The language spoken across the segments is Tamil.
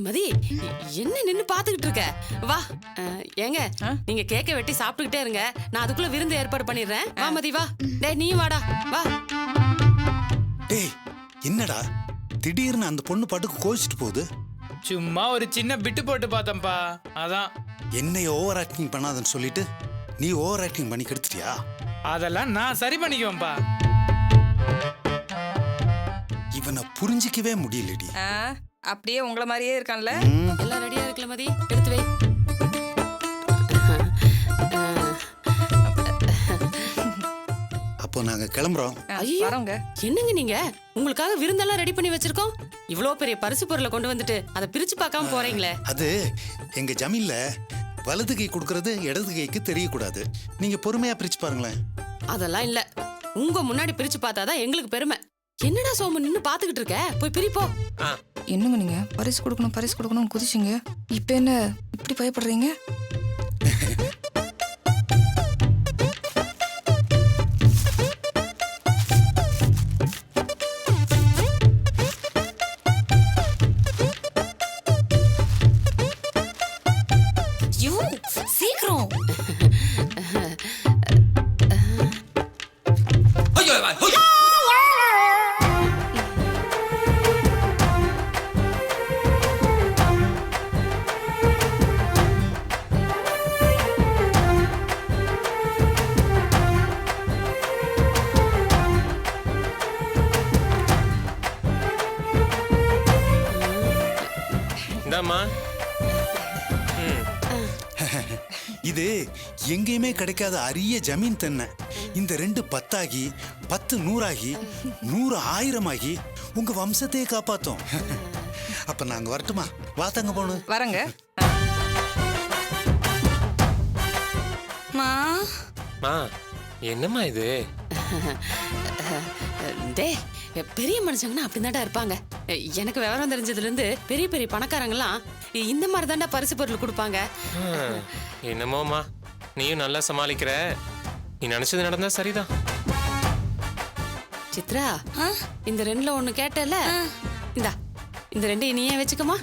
மதி என்ன நின்னு பாத்துக்கிட்டு இருக்க? வா. ஏங்க நீங்க கேக்க வெட்டி சாப்பிட்டுக்கிட்டே இருங்க, நான் அதுக்குள்ள விருந்து ஏற்பாடு பண்ணிடுறேன். வா மதி வா. டேய் நீ வாடா வா. டேய் என்னடா திடீர்னு அந்த பொண்ணு பாட்டுக்கு கோச்சிட்டு போகுது? சும்மா ஒரு சின்ன பிட்டு போட்டு பார்த்தேன்ப்பா, அதான். என்னை ஓவர் ஆக்டிங் பண்ணாதன்னு சொல்லிட்டு நீ ஓவர் ஆக்டிங் பண்ணி கெடுத்துட்டியா? அதெல்லாம் நான் சரி பண்ணிக்குவேன்ப்பா. இவனை புரிஞ்சிக்கவே முடியலடி. அப்படியே உங்களை மாதிரியே இருக்கான்ல. எல்லாம் ரெடியா இருக்கல மதி, எடுத்து வை. அப்போ நாங்க கிளம்புறோம். வரோங்க. என்னங்க நீங்க உங்களுக்காக விருந்தெல்லாம் ரெடி பண்ணி வச்சிருக்கோம். இவ்வளவு பெரிய பரிசு பொருளை கொண்டு வந்துட்டு அதை பிரிச்சு பார்க்காம போறீங்களே. அது எங்க ஜமீன்ல வலது கை கொடுக்கறது இடது கைக்கு தெரியக்கூடாது. நீங்க பொறுமையா பிரிச்சு பாருங்களேன். அதெல்லாம் இல்ல, உங்க முன்னாடி பிரிச்சு பார்த்தாதான் எங்களுக்கு பெருமை. என்னடா சோமு நின்னு பாத்துக்கிட்டு இருக்க? போய் பிரிப்போ. என்னங்க நீங்க பரிசு கொடுக்கணும் குதிச்சிங்க. இப்ப என்ன இப்படி பயப்படுறீங்க? சீக்கிரம். இது எங்கேயுமே கிடைக்காத அரிய ஜமீன் தென்னை. இந்த 2 10 10 100 100 1000 உங்க வம்சத்தையே காப்பாத்தோம். அப்ப நாங்க வரட்டுமா? வாத்தாங்க போனு. வரங்க. என்னம்மா இது? டே பெரிய மனுஷங்கன்னா அப்படிதான்டா இருப்பாங்க. எனக்கு விவரம் தெரிஞ்சதுல இருந்து பெரிய பெரிய பணக்காரங்கலாம் இந்த மாதிரி தான்டா பரிசு பொருள் கொடுப்பாங்க. என்னமோமா, நீயும் நல்லா சமாளிக்கிற. நீ நினைச்சது நடந்தா சரிதான். சித்ரா, இந்த 2ல ஒண்ணு கேட்டல, இந்தா இந்த 2 நீயே வச்சுக்கமா.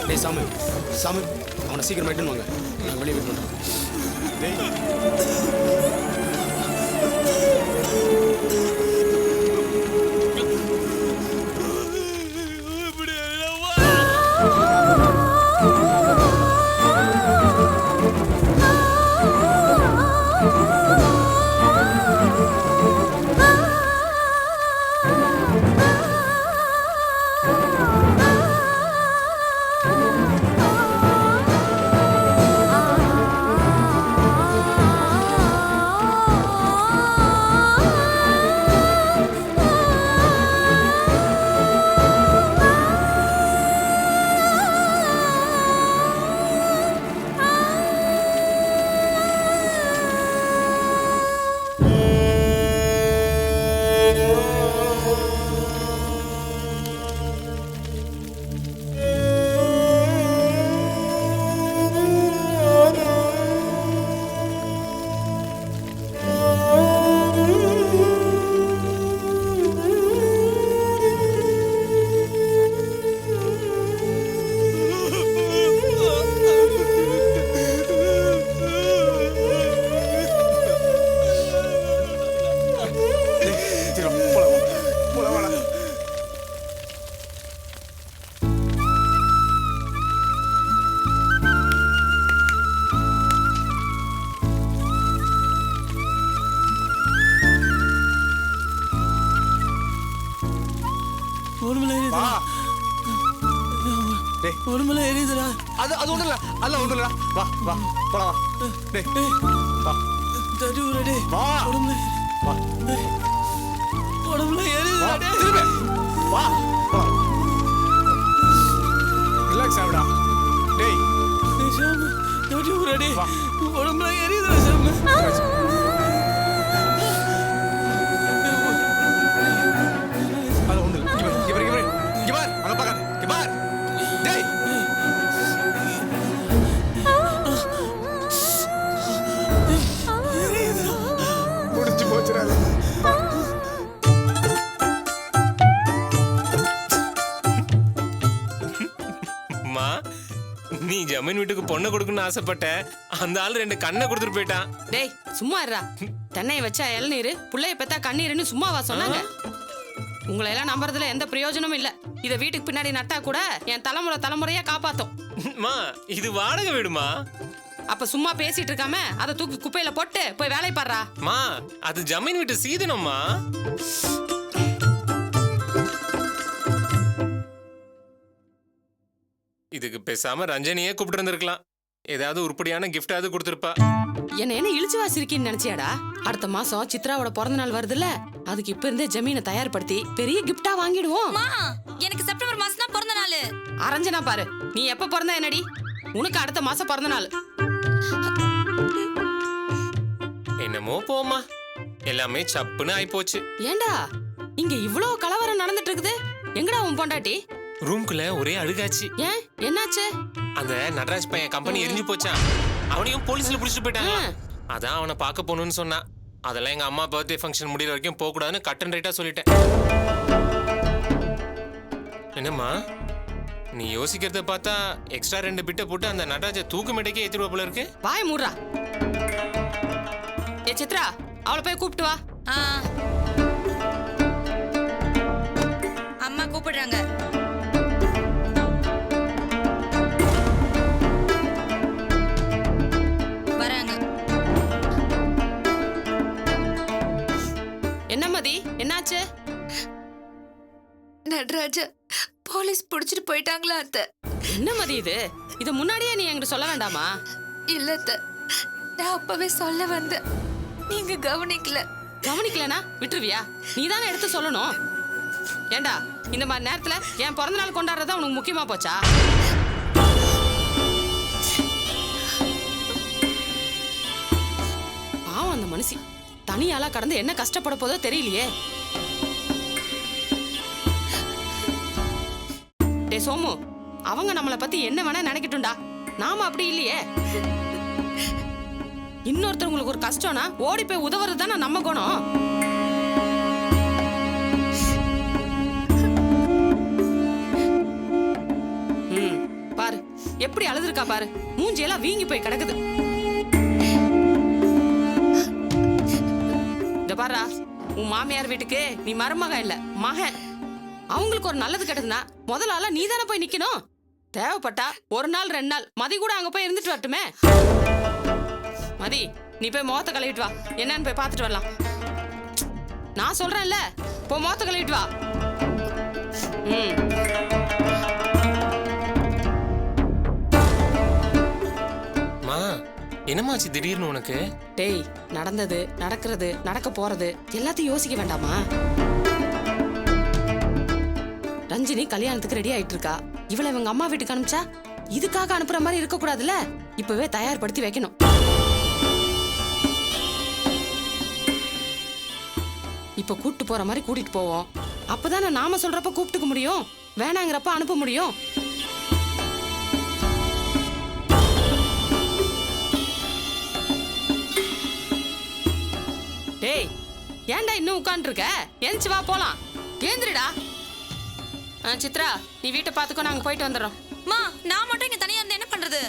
டேய் சாமு சாமு அவனை சீக்கிரம் ரிட்டர்ன் வாங்க நான் வெளியே வெயிட் பண்ணுறேன். உடம்புல எரியுதுடா. அது ஒன்றும் இல்லை, அதெல்லாம் ஒன்றும் இல்லை. வா வா போலாம் வா. டேய் வா தடி உரடே. வா வா உடம்புல எரியுதுடா. வா திரும்ப வா போலாம். ரிலாக்ஸ் ஆகுடா. டேய் சாமு தடி உரடே. வா. உடம்புல எரியுதுடா சாமு. அது ஒன்றும் இல்லை. இங்க பாரு அங்கே பார்க்காத. இங்க பாரு. டேய் முடிச்சு போச்சுடா. அம்மா நீ ஜமீன் வீட்டுக்கு பொண்ணை கொடுக்கணும்னு ஆசைப்பட்ட அந்த ஆள் 2 கண்ணை கொடுத்துட்டு போயிட்டான். டேய் சும்மா இருடா. தென்னையை வச்சா இளநீர், புள்ளைய பெத்தா கண்ணீர்னு சும்மாவா சொன்னாங்க? உங்களை எல்லாம் நம்புறதுல எந்த பிரயோஜனமும் இல்ல. இத வீட்டுக்கு பின்னாடி நட்டா கூட என் தலைமுறையா காப்பாத்தும். அம்மா இது வாடகை வீடுமா. அப்ப சும்மா பேசிட்டு இருக்காம அதை தூக்கி குப்பையில போட்டு போய் வேலை பாடுறா. அம்மா அது ஜமீன் வீட்டு சீதனம்மா. இதுக்கு பேசாம ரஞ்சனியே கூப்பிட்டு இருந்திருக்கலாம். ஏதாவது உருப்படியான கிஃப்டாவது கொடுத்துருப்பா. என்ன இழிச்சு வாசிருக்கீன்னு நினைச்சியாடா? அடுத்த மாசம் சித்ராவோட பிறந்த நாள் வருதுல்ல, அதுக்கு இப்ப இருந்தே ஜமீனை தயார்படுத்தி பெரிய கிஃப்டா வாங்கிடுவோம். எனக்கு செப்டம்பர் மாசம் தான் பிறந்த நாள். அரஞ்சனா பாரு, நீ எப்ப பிறந்த என்னடி? உனக்கு அடுத்த மாசம் பிறந்த நாள். என்னமோ போமா, எல்லாமே சப்புன்னு ஆயிப்போச்சு. ஏண்டா இங்க இவ்ளோ கலவரம் நடந்துட்டு இருக்குது? எங்கடா உன் பொண்டாட்டி? ரூம்குள்ள ஒரே அழுகாச்சு. ஏன் என்னாச்சு? அந்த நடராஜ் பையன் கம்பெனி எரிஞ்சு போச்சான். அவனையும் போலீஸ்ல புடிச்சிட்டு போயிட்டாங்க. அதான் அவனை பார்க்க போகணும்னு சொன்னான். அதெல்லாம் எங்க அம்மா பர்த்டே ஃபங்க்ஷன் முடிகிற வரைக்கும் போக கூடாதுன்னு கட் அண்ட் ரைட்டா சொல்லிட்டேன். என்னம்மா நீ யோசிக்கிறத பார்த்தா எக்ஸ்ட்ரா 2 பிட்டை போட்டு அந்த நடராஜை தூக்கு மேடைக்கே ஏத்திடுவா போல இருக்கு. வாய் மூடுறா. ஏ சித்ரா, அவளை போய் கூப்பிட்டு வா. அம்மா கூப்பிடுறாங்க. வராங்க. என்ன மதி, என்னாச்சு? நடராஜ போலீஸ் புடிச்சிட்டு போயிட்டாங்களா அத்தை? என்ன மதி இது? இத முன்னாடியே நீ என்கிட்ட சொல்ல வேண்டாமா? இல்ல அத்தை, நான் அப்பவே சொல்ல வந்தேன், நீங்க கவனிக்கல. கவனிக்கலனா விட்டுருவியா? நீ தானே எடுத்து சொல்லணும். ஏண்டா இந்த மாதிரி நேரத்துல என் பிறந்த நாள் கொண்டாடுறதா உனக்கு முக்கியமா போச்சா? பாவம் அந்த மனுஷி தனியாளா கடந்து என்ன கஷ்டப்பட போதோ தெரியலையே. டே சோமு, அவங்க நம்மளை பத்தி என்ன வேணா நினைக்கட்டும்டா, நாம அப்படி இல்லையே. இன்னொருத்தவங்களுக்கு ஒரு கஷ்டம்னா ஓடி போய் உதவுறது தானே நம்ம குணம். பாரு எப்படி அழுதுருக்கா பாரு, மூஞ்சியெல்லாம் வீங்கி போய் கிடக்குது. இந்த பாரா, உன் மாமியார் வீட்டுக்கு நீ மருமக இல்ல மகன். அவங்களுக்கு ஒரு நல்லது கெட்டதுன்னா முதல்ல ஆளா நீ தானே போய் நிக்கணும். தேவைப்பட்டா ஒரு நாள் 2 நாள் மதி கூட அங்க போய் இருந்துட்டு வரட்டுமே. மதி, நீ போய் முகத்தை கழுவிட்டு வா, என்னன்னு போய் பார்த்துட்டு வரலாம். நான் சொல்றேன்ல, போ முகத்தை கழுவிட்டு வா. மா, என்னமாச்சு திடீர்னு உனக்கு? டேய், நடந்தது நடக்கிறது நடக்க போறது எல்லாத்தையும் யோசிக்க வேண்டாமா? ரஞ்சினி கல்யாணத்துக்கு ரெடி ஆயிட்டு இருக்கா. இவளை இவங்க அம்மா வீட்டுக்கு அனுப்பிச்சா இதுக்காக அனுப்புற மாதிரி இருக்க கூடாதுல்ல. இப்பவே தயார்படுத்தி வைக்கணும். இப்ப கூட்டு போற மாதிரி கூட்டிட்டு போவோம். அப்பதானே நாம சொல்றப்ப கூப்பிட்டுக்க முடியும், வேணாங்கிறப்ப அனுப்ப முடியும். டேய், ஏன்டா இன்னும் உட்கார்ந்து இருக்க? எந்திரிச்சு வா போலாம். ஏந்திரடா. சித்ரா, நீ வீட்டை பாத்துக்கோ, நாங்க போயிட்டு வந்துடுறோம். மா, நான் மட்டும் இங்க தனியா இருந்து என்ன பண்றது?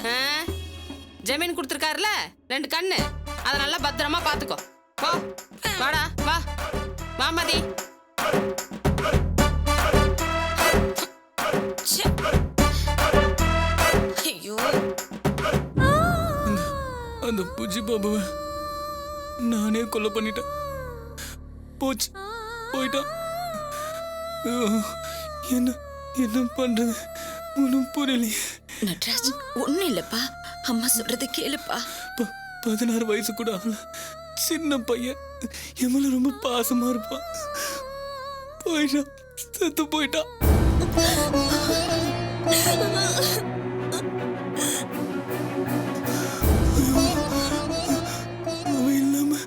ஜமீன் கொடுத்துருக்காருல 2 கண்ணு, அதை நல்லா பத்திரமா பாத்துக்கோ. போ, வாடா வா வா மதி. ஐயோ, அந்த புஜி பாபுவை நானே கொலை பண்ணிட்டேன். போச்சு, போயிட்டான். என்ன என்ன பண்றது ஒன்றும் புரியலையே. நட்ராஜ், ஒன்றும் இல்லைப்பா, அம்மா சொல்றதை கேளுப்பா. 16 வயசு கூட ஆகல, சின்ன பையன், என் மேல ரொம்ப பாசமா இருப்பான். போயிட்டான், செத்து போயிட்டான். அவன் இல்லாம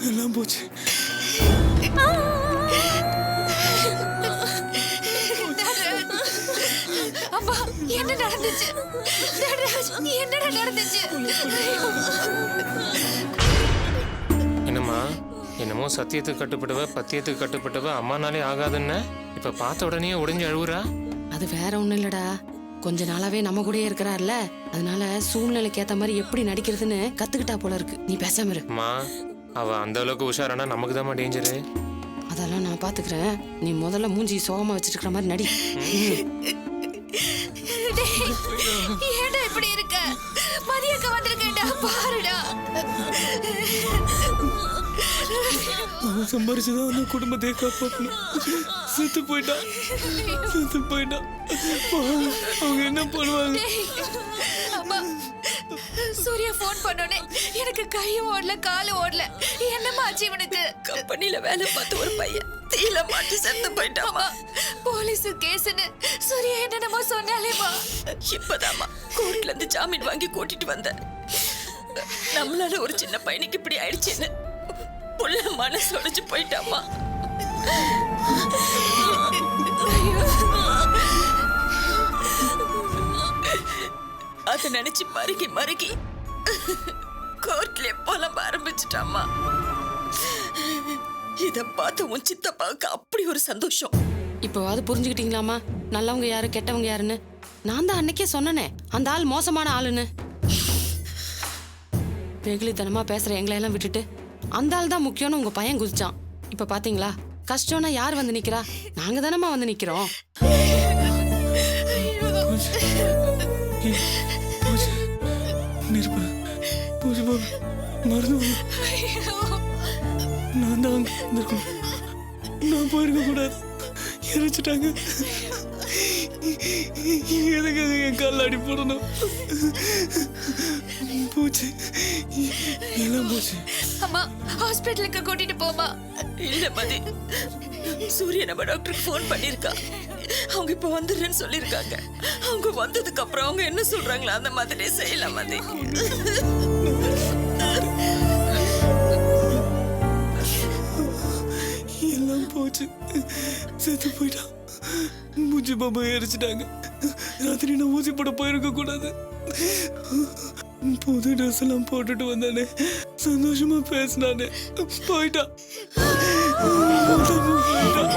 எல்லாம் போச்சு. அப்பா, என்ன நடந்துச்சு? என்னடா நடந்துச்சு? என்னம்மா, என்னமோ சத்தியத்துக்கு கட்டுப்பட்டவ பத்தியத்துக்கு கட்டுப்பட்டவ அம்மானாலே ஆகாதுன்னு இப்ப பார்த்த உடனே உடைஞ்சு அழுவுறா. அது வேற ஒண்ணும் இல்லடா, கொஞ்ச நாளாவே நம்ம கூடயே இருக்கிறார்ல, அதனால சூழ்நிலைக்கு ஏத்த மாதிரி எப்படி நடிக்கிறதுன்னு கத்துக்கிட்டா போல இருக்கு. நீ பேசாம இரு. அம்மா, அவ அந்த அளவுக்கு உஷாரானா நமக்கு தான் டேஞ்சரு. அதெல்லாம் நான் பாத்துக்கிறேன். நீ முதல்ல மூஞ்சி சோகமா வச்சிட்டு இருக்கிற மாதிரி நடி. ஏன்டா இப்படி இருக்க? மதியக்க வந்திருக்கேன்டா, பாருடா. அவன் சம்பாரிச்சுதான் அந்த குடும்பத்தை காப்பாற்றணும். செத்து போயிட்டான், செத்து போயிட்டான். அவங்க என்ன பண்ணுவாங்க? அம்மா, சூர்யா போன் பண்ணோனே எனக்கு கையும் ஓடல காலும் ஓடல. என்னம்மா ஆச்சு இவனுக்கு? கம்பெனில வேலை பார்த்த ஒரு பையன் தீயில மாட்டி செத்து போயிட்டாமா. போலீஸ் கேஸ்னு சூர்யா என்னென்னமோ சொன்னாலேமா. இப்பதாமா கோர்ட்ல இருந்து ஜாமீன் வாங்கி கூட்டிட்டு வந்தேன். நம்மளால ஒரு சின்ன பையனுக்கு இப்படி ஆயிடுச்சுன்னு புள்ள மனசு உடைஞ்சு போயிட்டாமா. அத நினைச்சு மறுகி மறுகி கோர்ட்ல புலம்ப ஆரம்பிச்சுட்டாமா. இத பார்த்து உன் சித்தப்பாவுக்கு அப்படி ஒரு சந்தோஷம். இப்போவாது புரிஞ்சுக்கிட்டீங்களாமா நல்லவங்க யாரு கெட்டவங்க யாருன்னு? நான் தான் அன்னைக்கே சொன்னனே அந்த ஆள் மோசமான ஆளுன்னு. வெகுளித்தனமா பேசுற எங்களையெல்லாம் விட்டுட்டு அந்த ஆள் தான் முக்கியம்னு உங்க பையன் குதிச்சான். இப்ப பாத்தீங்களா, கஷ்டம்னா யார் வந்து நிக்கிறா? நாங்க தானமா வந்து நிக்கிறோம். நான் தான் அங்க இருந்திருக்கணும். நான் போயிருக்க கூடாது. எரிச்சிட்டாங்க. எதுக்காக என் காலில் அடி போடணும்? போச்சு, எல்லாம் போச்சு. அம்மா ஹாஸ்பிட்டலுக்கு கூட்டிட்டு போமா. இல்ல மதி, சூரிய நம்ம டாக்டருக்கு ஃபோன் பண்ணிருக்கா. அவங்க இப்ப வந்துடுறேன்னு சொல்லிருக்காங்க. அவங்க வந்ததுக்கு அப்புறம் அவங்க என்ன சொல்றாங்களோ அந்த மாதிரி செய்யலாம் மதி. எல்லாம் போச்சு, செத்து போயிட்டான். மூஞ்சி பாம்பா எரிச்சிட்டாங்க. ராத்திரி நான் ஊசி போட போயிருக்க கூடாது. புது ட்ரெஸ் எல்லாம் போட்டுட்டு வந்தானே, சந்தோஷமா பேசினானே, போயிட்டான். போயிட்டான்.